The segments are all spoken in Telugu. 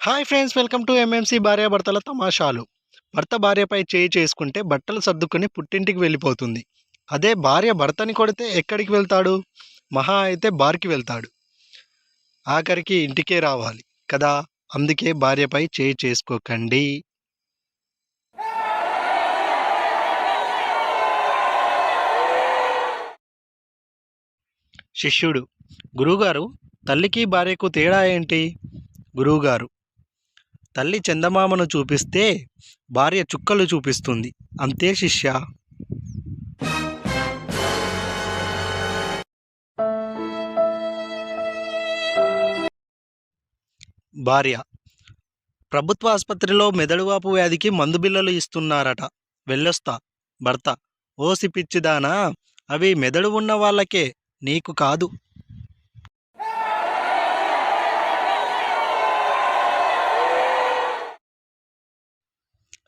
Hi friends, welcome to MMC భార్యాభర్తల తమాషాలు. భర్త భార్యపై చేయి చేసుకుంటే బట్టలు సర్దుకొని పుట్టింటికి వెళ్ళిపోతుంది. అదే భార్య భర్తని కొడితే ఎక్కడికి వెళ్తాడు? మహా అయితే బార్కి వెళ్తాడు. ఆఖరికి ఇంటికే రావాలి కదా. అందుకే భార్యపై చేయి చేసుకోకండి. శిష్యుడు: గురువుగారు, తల్లికి భార్యకు తేడా ఏంటి? గురువుగారు: తల్లి చందమామను చూపిస్తే భార్య చుక్కలు చూపిస్తుంది, అంతే శిష్య. భార్య: ప్రభుత్వ ఆసుపత్రిలో మెదడువాపు వ్యాధికి మందు బిళ్ళలు ఇస్తున్నారట, వెళ్ళొస్తా. భర్త: ఓసి పిచ్చిదానా, అవి మెదడు ఉన్న వాళ్ళకే, నీకు కాదు.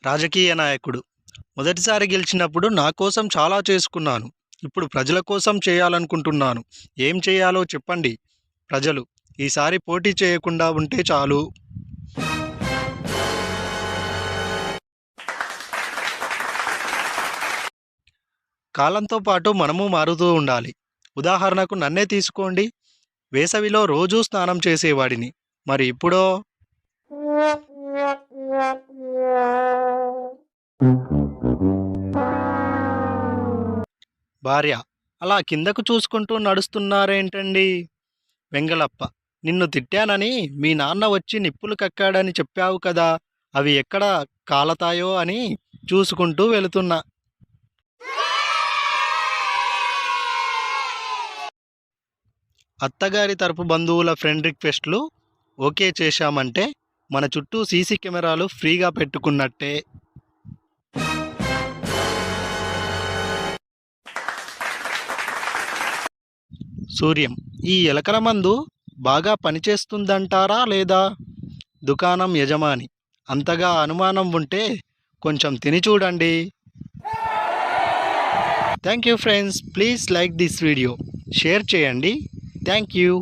రాజకీయ నాయకుడు: మొదటిసారి గెలిచినప్పుడు నా కోసం చాలా చేసుకున్నాను, ఇప్పుడు ప్రజల కోసం చేయాలనుకుంటున్నాను, ఏం చేయాలో చెప్పండి. ప్రజలు: ఈసారి పోటీ చేయకుండా ఉంటే చాలు. కాలంతో పాటు మనము మారుతూ ఉండాలి. ఉదాహరణకు నన్నే తీసుకోండి. వేసవిలో రోజూ స్నానం చేసేవాడిని, మరి ఇప్పుడో? భార్య: అలా కిందకు చూసుకుంటూ నడుస్తున్నారేంటండి? వెంగళప్ప: నిన్ను తిట్టానని మీ నాన్న వచ్చి నిప్పులు కక్కాడని చెప్పావు కదా, అవి ఎక్కడ కాలతాయో అని చూసుకుంటూ వెళుతున్నా. అత్తగారి తరపు బంధువుల ఫ్రెండ్ రిక్వెస్ట్లు ఓకే చేశామంటే మన చుట్టూ సీసీ కెమెరాలు ఫ్రీగా పెట్టుకున్నట్టే. సూర్యం: ఈ ఎలకల మందు బాగా పనిచేస్తుందంటారా లేదా? దుకాణం యజమాని: అంతగా అనుమానం ఉంటే కొంచెం తిని చూడండి. Thank you friends, please like this video, share చేయండి. Thank you.